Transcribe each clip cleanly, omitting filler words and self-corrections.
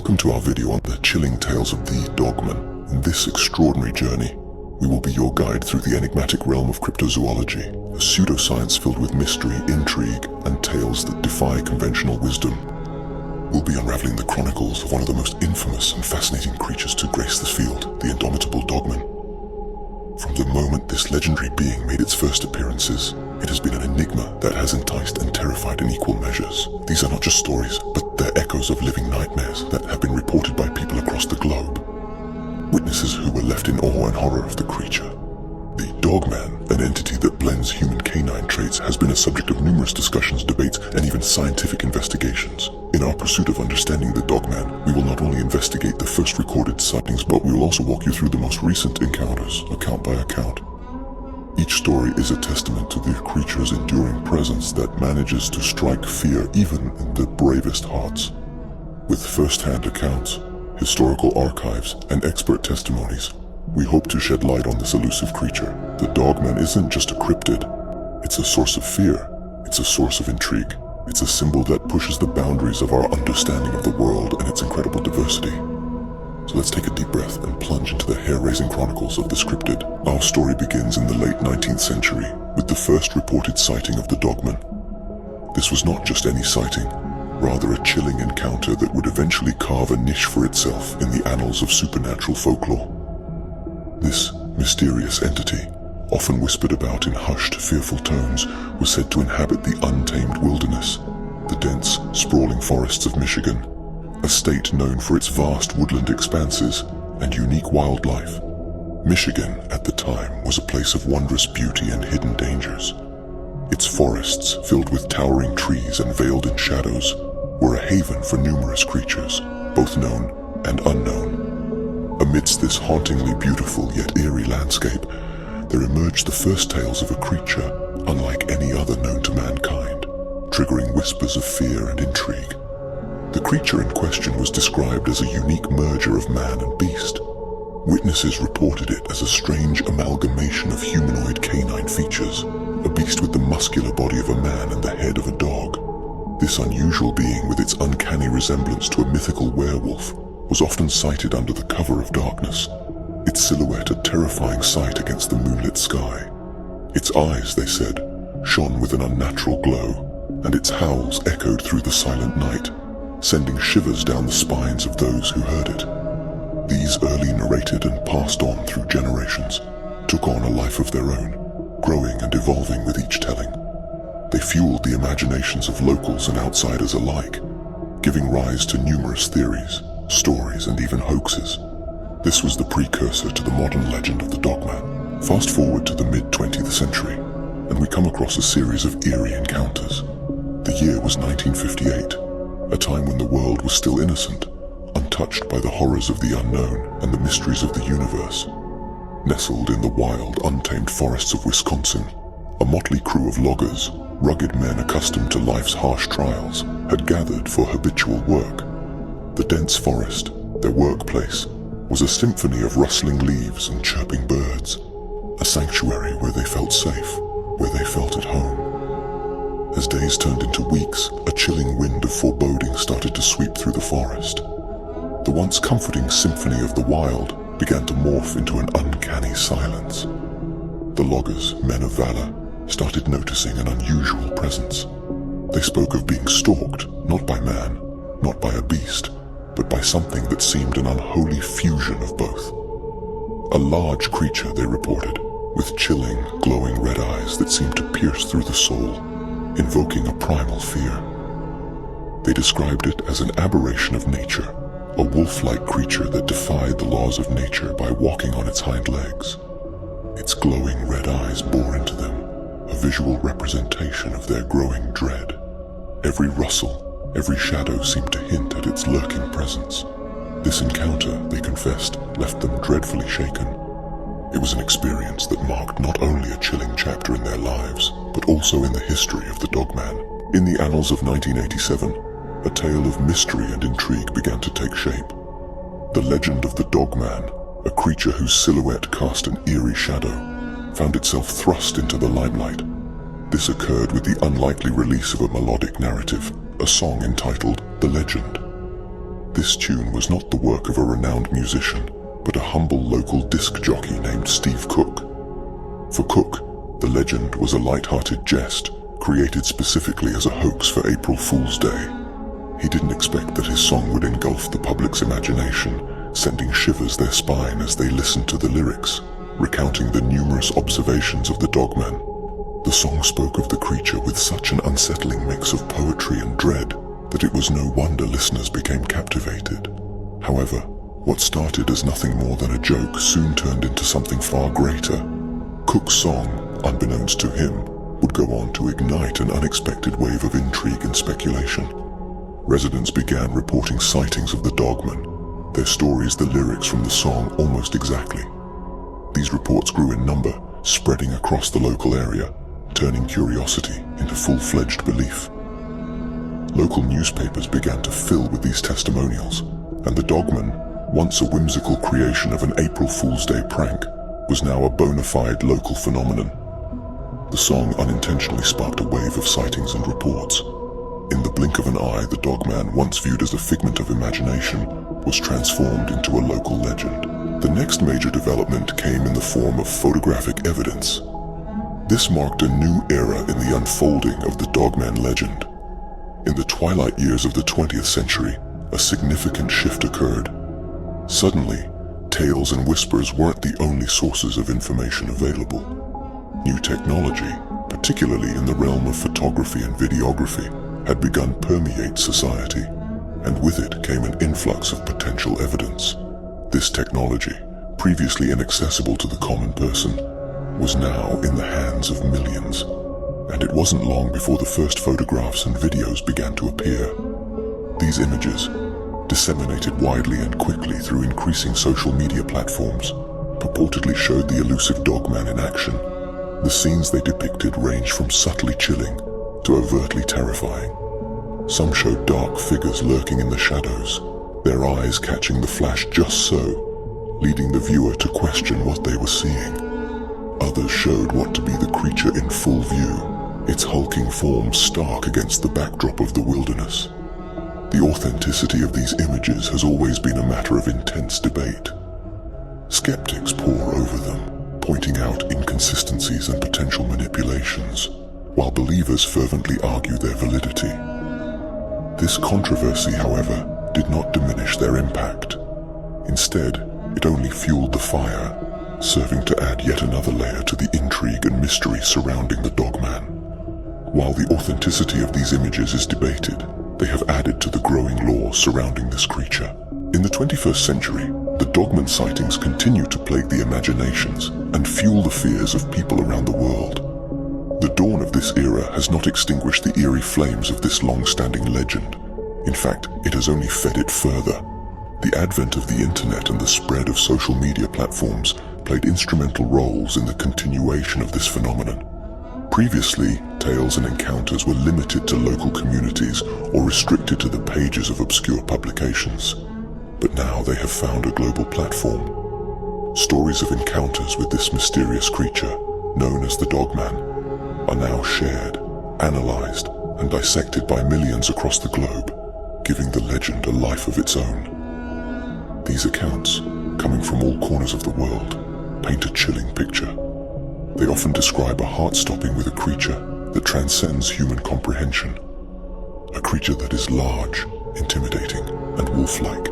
Welcome to our video on the chilling tales of the Dogman. In this extraordinary journey, we will be your guide through the enigmatic realm of cryptozoology, a pseudoscience filled with mystery, intrigue, and tales that defy conventional wisdom. We'll be unraveling the chronicles of one of the most infamous and fascinating creatures to grace this field, the indomitable Dogman. From the moment this legendary being made its first appearances, it has been an enigma that has enticed and terrified in equal measures. These are not just stories, but they're echoes of living nightmares that have been reported by people across the globe. Witnesses who were left in awe and horror of the creature. The Dogman, an entity that blends human canine traits, has been a subject of numerous discussions, debates, and even scientific investigations. In our pursuit of understanding the Dogman, we will not only investigate the first recorded sightings, but we will also walk you through the most recent encounters, account by account. Each story is a testament to the creature's enduring presence that manages to strike fear even in the bravest hearts. With first-hand accounts, historical archives, and expert testimonies, we hope to shed light on this elusive creature. The Dogman isn't just a cryptid. It's a source of fear. It's a source of intrigue. It's a symbol that pushes the boundaries of our understanding of the world and its incredible diversity. So let's take a deep breath and plunge into the hair-raising chronicles of this cryptid. Our story begins in the late 19th century with the first reported sighting of the Dogman. This was not just any sighting, rather a chilling encounter that would eventually carve a niche for itself in the annals of supernatural folklore. This mysterious entity, often whispered about in hushed, fearful tones, was said to inhabit the untamed wilderness, the dense, sprawling forests of Michigan, a state known for its vast woodland expanses and unique wildlife. Michigan, at the time, was a place of wondrous beauty and hidden dangers. Its forests, filled with towering trees and veiled in shadows, were a haven for numerous creatures, both known and unknown. Amidst this hauntingly beautiful yet eerie landscape, there emerged the first tales of a creature unlike any other known to mankind, triggering whispers of fear and intrigue. The creature in question was described as a unique merger of man and beast. Witnesses reported it as a strange amalgamation of humanoid canine features, a beast with the muscular body of a man and the head of a dog. This unusual being, with its uncanny resemblance to a mythical werewolf, was often sighted under the cover of darkness, its silhouette a terrifying sight against the moonlit sky. Its eyes, they said, shone with an unnatural glow, and its howls echoed through the silent night, sending shivers down the spines of those who heard it. These, early narrated and passed on through generations, took on a life of their own, growing and evolving with each telling. They fueled the imaginations of locals and outsiders alike, giving rise to numerous theories, stories, and even hoaxes. This was the precursor to the modern legend of the Dogman. Fast forward to the mid-20th century, and we come across a series of eerie encounters. The year was 1958, a time when the world was still innocent, untouched by the horrors of the unknown and the mysteries of the universe. Nestled in the wild, untamed forests of Wisconsin, a motley crew of loggers, rugged men accustomed to life's harsh trials, had gathered for habitual work. The dense forest, their workplace, was a symphony of rustling leaves and chirping birds, a sanctuary where they felt safe, where they felt at home. As days turned into weeks, a chilling wind of foreboding started to sweep through the forest. The once comforting symphony of the wild began to morph into an uncanny silence. The loggers, men of valor, started noticing an unusual presence. They spoke of being stalked, not by man, not by a beast, but by something that seemed an unholy fusion of both. A large creature, they reported, with chilling, glowing red eyes that seemed to pierce through the soul, invoking a primal fear. They described it as an aberration of nature, a wolf-like creature that defied the laws of nature by walking on its hind legs. Its glowing red eyes bore into them a visual representation of their growing dread. Every rustle, every shadow seemed to hint at its lurking presence. This encounter, they confessed, left them dreadfully shaken. It was an experience that marked not only a chilling chapter in their lives, but also in the history of the Dogman. In the annals of 1987, a tale of mystery and intrigue began to take shape. The legend of the Dogman, a creature whose silhouette cast an eerie shadow, found itself thrust into the limelight. This occurred with the unlikely release of a melodic narrative, a song entitled The Legend. This tune was not the work of a renowned musician, but a humble local disc jockey named Steve Cook. For Cook, the legend was a light-hearted jest created specifically as a hoax for April Fool's Day. He didn't expect that his song would engulf the public's imagination, sending shivers their spine as they listened to the lyrics, recounting the numerous observations of the Dogman. The song spoke of the creature with such an unsettling mix of poetry and dread that it was no wonder listeners became captivated. However, what started as nothing more than a joke soon turned into something far greater. Cook's song, unbeknownst to him, would go on to ignite an unexpected wave of intrigue and speculation. Residents began reporting sightings of the Dogman, their stories the lyrics from the song almost exactly. These reports grew in number, spreading across the local area, turning curiosity into full-fledged belief. Local newspapers began to fill with these testimonials, and the Dogman, once a whimsical creation of an April Fool's Day prank, was now a bona fide local phenomenon. The song unintentionally sparked a wave of sightings and reports. In the blink of an eye, the Dogman, once viewed as a figment of imagination, was transformed into a local legend. The next major development came in the form of photographic evidence. This marked a new era in the unfolding of the Dogman legend. In the twilight years of the 20th century, a significant shift occurred. Suddenly, tales and whispers weren't the only sources of information available. New technology, particularly in the realm of photography and videography, had begun to permeate society, and with it came an influx of potential evidence. This technology, previously inaccessible to the common person, was now in the hands of millions, and it wasn't long before the first photographs and videos began to appear. These images, disseminated widely and quickly through increasing social media platforms, purportedly showed the elusive Dogman in action. The scenes they depicted ranged from subtly chilling to overtly terrifying. Some showed dark figures lurking in the shadows, their eyes catching the flash just so, leading the viewer to question what they were seeing. Others showed what to be the creature in full view, its hulking form stark against the backdrop of the wilderness. The authenticity of these images has always been a matter of intense debate. Skeptics pore over them, pointing out inconsistencies and potential manipulations, while believers fervently argue their validity. This controversy, however, did not diminish their impact. Instead, it only fueled the fire, serving to add yet another layer to the intrigue and mystery surrounding the Dogman. While the authenticity of these images is debated, they have added to the growing lore surrounding this creature. In the 21st century, the Dogman sightings continue to plague the imaginations and fuel the fears of people around the world. The dawn of this era has not extinguished the eerie flames of this long-standing legend. In fact, it has only fed it further. The advent of the internet and the spread of social media platforms played instrumental roles in the continuation of this phenomenon. Previously, tales and encounters were limited to local communities or restricted to the pages of obscure publications. But now they have found a global platform. Stories of encounters with this mysterious creature, known as the Dogman, are now shared, analyzed, and dissected by millions across the globe, giving the legend a life of its own. These accounts, coming from all corners of the world, paint a chilling picture. They often describe a heart-stopping with a creature that transcends human comprehension. A creature that is large, intimidating, and wolf-like.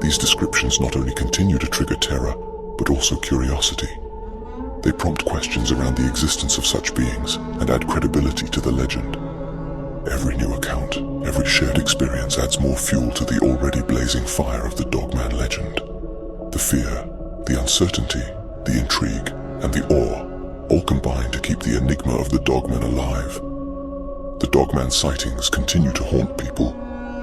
These descriptions not only continue to trigger terror, but also curiosity. They prompt questions around the existence of such beings and add credibility to the legend. Every new account, every shared experience adds more fuel to the already blazing fire of the Dogman legend. The fear, the uncertainty, the intrigue, and the awe all combine to keep the enigma of the Dogman alive. The Dogman sightings continue to haunt people,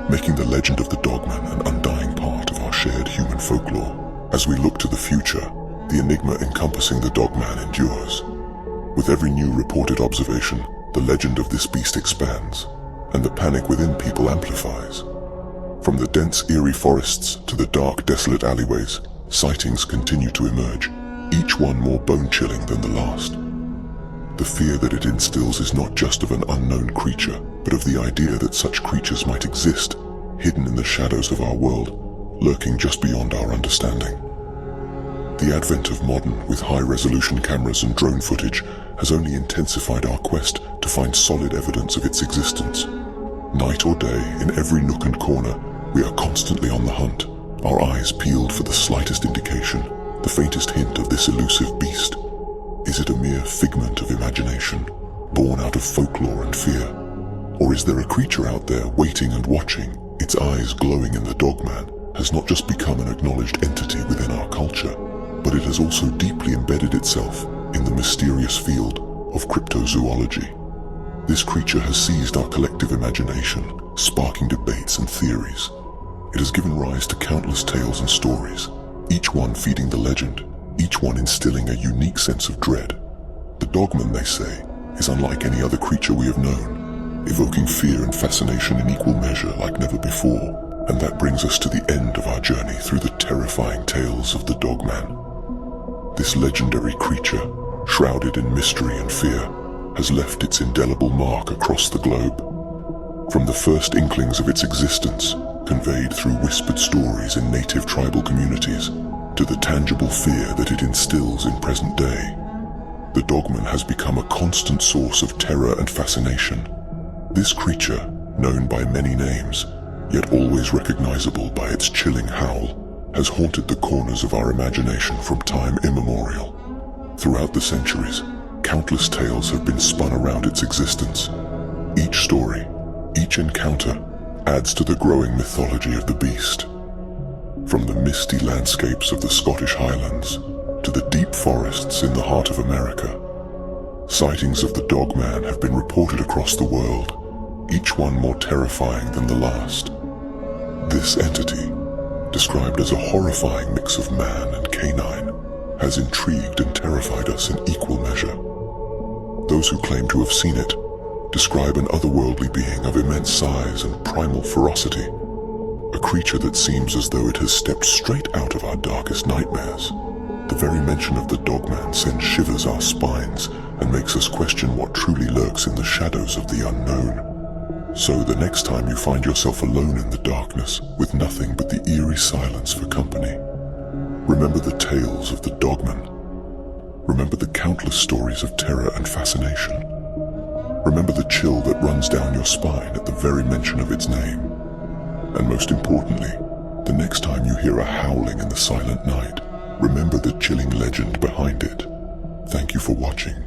making the legend of the Dogman an undying part of our shared human folklore. As we look to the future, the enigma encompassing the Dogman endures. With every new reported observation, the legend of this beast expands, and the panic within people amplifies. From the dense, eerie forests to the dark, desolate alleyways, sightings continue to emerge, each one more bone-chilling than the last. The fear that it instills is not just of an unknown creature, but of the idea that such creatures might exist, hidden in the shadows of our world, lurking just beyond our understanding. The advent of modern, with high-resolution cameras and drone footage, has only intensified our quest to find solid evidence of its existence. Night or day, in every nook and corner, we are constantly on the hunt, our eyes peeled for the slightest indication, the faintest hint of this elusive beast. Is it a mere figment of imagination, born out of folklore and fear? Or is there a creature out there waiting and watching? Its eyes glowing in the Dogman has not just become an acknowledged entity within our culture, but it has also deeply embedded itself in the mysterious field of cryptozoology. This creature has seized our collective imagination, sparking debates and theories. It has given rise to countless tales and stories, each one feeding the legend, each one instilling a unique sense of dread. The Dogman, they say, is unlike any other creature we have known, evoking fear and fascination in equal measure like never before. And that brings us to the end of our journey through the terrifying tales of the Dogman. This legendary creature, shrouded in mystery and fear, has left its indelible mark across the globe. From the first inklings of its existence, conveyed through whispered stories in native tribal communities, to the tangible fear that it instills in present day, the Dogman has become a constant source of terror and fascination. This creature, known by many names, yet always recognizable by its chilling howl, has haunted the corners of our imagination from time immemorial. Throughout the centuries, countless tales have been spun around its existence. Each story, each encounter, adds to the growing mythology of the beast. From the misty landscapes of the Scottish Highlands to the deep forests in the heart of America, sightings of the Dogman have been reported across the world, each one more terrifying than the last. This entity, described as a horrifying mix of man and canine, has intrigued and terrified us in equal measure. Those who claim to have seen it describe an otherworldly being of immense size and primal ferocity, a creature that seems as though it has stepped straight out of our darkest nightmares. The very mention of the Dogman sends shivers our spines and makes us question what truly lurks in the shadows of the unknown. So the next time you find yourself alone in the darkness with nothing but the eerie silence for company, remember the tales of the Dogman. Remember the countless stories of terror and fascination. Remember the chill that runs down your spine at the very mention of its name. And most importantly, the next time you hear a howling in the silent night, remember the chilling legend behind it. Thank you for watching.